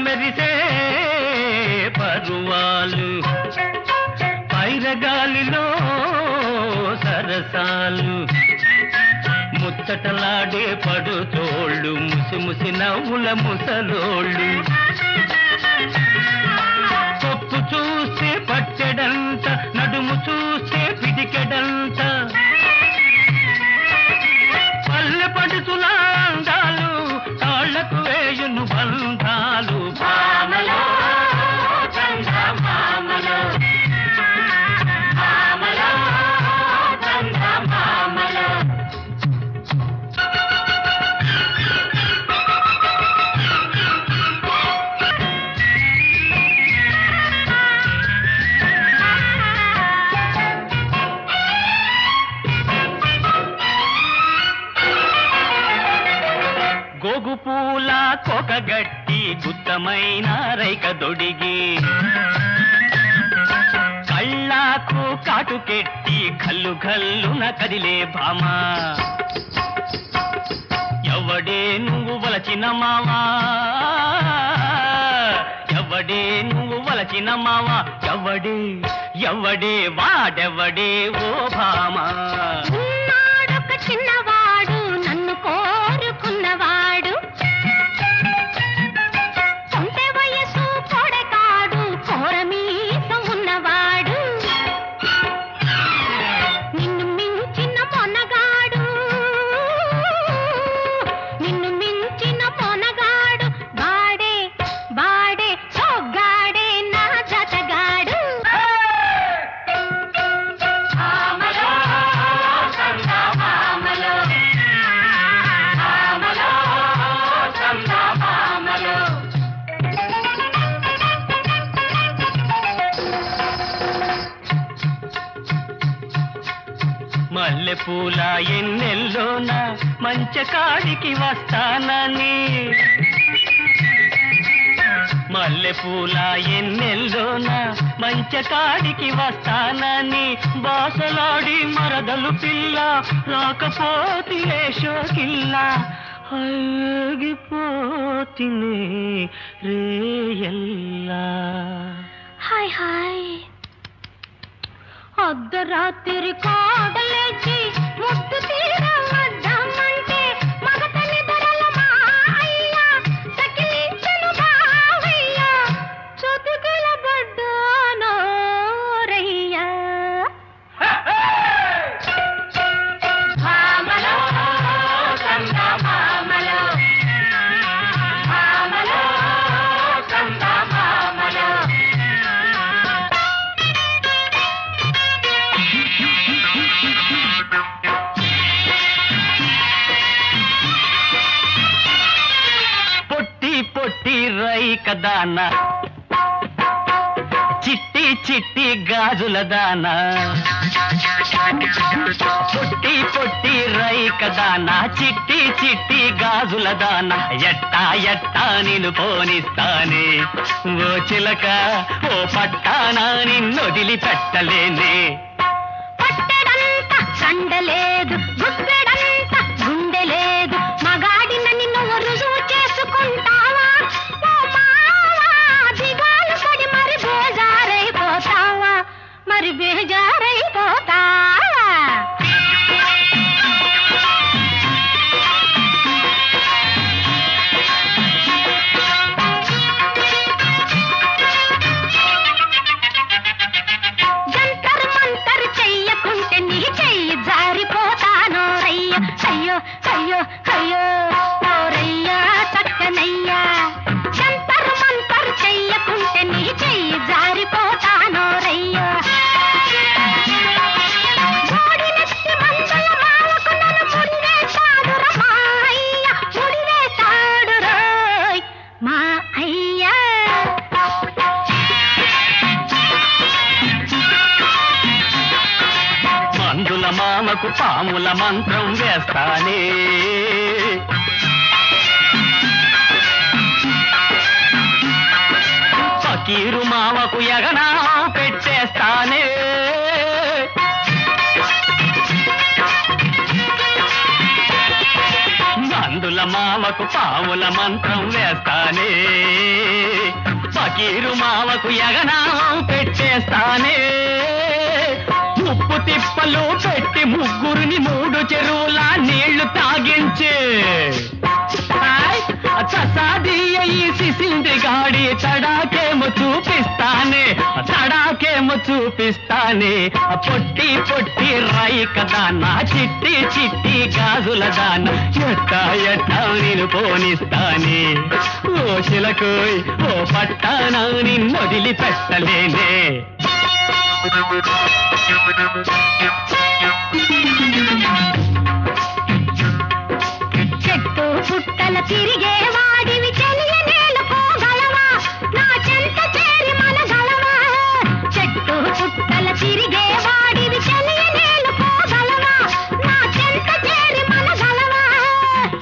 మెరిసే పరువాలు పైరగాలిలో సరసాలు ముచ్చటలాడే పడుతోళ్ళు ముసి ముసి నవ్వుల ముసలోళ్ళు పప్పు చూస్తే పట్టెడంత నడుము చూస్తే పిడికెడంత పల్లె పడుతుల అందాలు తాళ్లకు వేయును బంధాలు భామలో చందమామలో భామలో చందమామలో గోగుపూల కొకగట్టి గుత్తమైన రైక దొడిగి కళ్ళకు కాటుకెట్టి కల్లు కల్లున కదిలే భామ ఎవడే నువ్వు వలచిన మావా ఎవడే నువ్వు వలచిన మావా ఎవడే ఎవడే వాడెవడే ఓ భామ చిన్నవాడు నన్ను కోరుకున్నవాడు కొంటె వయసు పొడకాడు కోరమీసం ఉన్నవాడు నిన్ను మించిన మొనగాడు నిన్ను మించిన మొనగాడు బాడే బాడే సోగ్గాడే నా జతగాడు మల్లెపూల ఎన్నెల్లోన మంచకాడికి వస్తానని మల్లెపూల ఎన్నెల్లోన మంచకాడికి వస్తానని బాసలాడి మరదలు పిల్ల రాకపోతి లేశోకిల్ల ఆగిపోతినే రేయల్లా హాయ్ హాయ్ అర్ధరాత్రి కోడలేచి ముద్దు తీరవద్దామంటే మగతని దొరల మాయ్య సకిలించను బావయ్య చతుకుల పడ్డానో రయ్య భామలో చందమామలో భామలో చందమామలో పొట్టి పొట్టి రైక దాన చిట్టి చిట్టి గాజుల దాన పొట్టి పొట్టి రైక దాన చిట్టి చిట్టి గాజుల దాన ఎట్టా ఎట్టా నిన్ను పోనిస్తానే ఓ చిలక ఓ పట్టానా నిన్నొదిలి పెట్టలేనే పట్టెడంత సండలేదు గుప్పెడంత గుండె లేదు మగాడినని నువ్వు రుజువు చేసుకుంటావా ఓ మావా దిగాలు పడి మరి బేజారైపోతావా మరి బేజారైపోతావా జంతర్ మంతర్ చెయ్యకుంటే నీ చెయ్యి జారిపోతానో రయ్య అయ్యో అయ్యో అయ్యో ఓ రయ్య చక్కనయ్యా జంతర్ మంతర్ చెయ్యకుంటే నీ చెయ్యి జారిపోతానో రయ్య గోడినెత్తి మందుల మావకు నన్ను ముడివేశాడురా మా అయ్య ముడివేశాడు రోయ్ మా అయ్య మందుల మామకు పాముల మంత్రం వేస్తానే ఫకీరు మామకు యగనా పెట్టేస్తానే మందుల మావకు పాముల మంత్రం వేస్తానే ఫకీరు మావకు యగనామం పెట్టేస్తానే ఉప్పు తిప్పలు పెట్టి ముగ్గురిని 3 చెరువుల నీళ్లు తాగించే చసాదీయ ఈ సిసింద్రి గాడి తడాకేమో చూపిస్తానే పొట్టి పొట్టి రైక దానా చిట్టి చిట్టి గాజుల దాన ఎట్టా నేను పోనిస్తానే ఓ శిలకోయ్ ఓ పట్టానా నిన్ను వదిలిపెట్టలేనే చెట్టు పుట్టల తిరిగే వాడివి చెలియ నేలుకోగలవా నా చెంత చేరి మనగలవా చెట్టు పుట్టల తిరిగే వాడివి చెలియ నేలుకోగలవా నా చెంత చేరి మనగలవా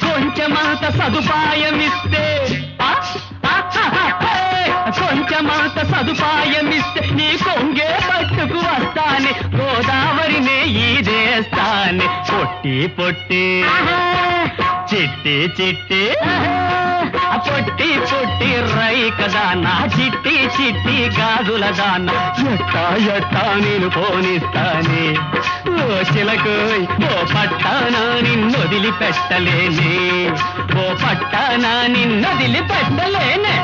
కొంచెమంత సదుపాయమిస్తే కొంచెమంత సదుపాయమిస్తే నీ కొంగే పట్టుకు వస్తానే గోదావరినే ఈదేస్తానే పొట్టి పొట్టి చిట్టి చిట్టి పొట్టి పొట్టి రైక దానా చిట్టి చిట్టి గాజుల దానా ఎట్టా నేను పోనిస్తానే ఓ శిలకోయ్ ఓ పట్టానా నిన్ను వదిలిపెట్టలేనే ఓ పట్టానా నిన్ను వదిలిపెట్టలేనే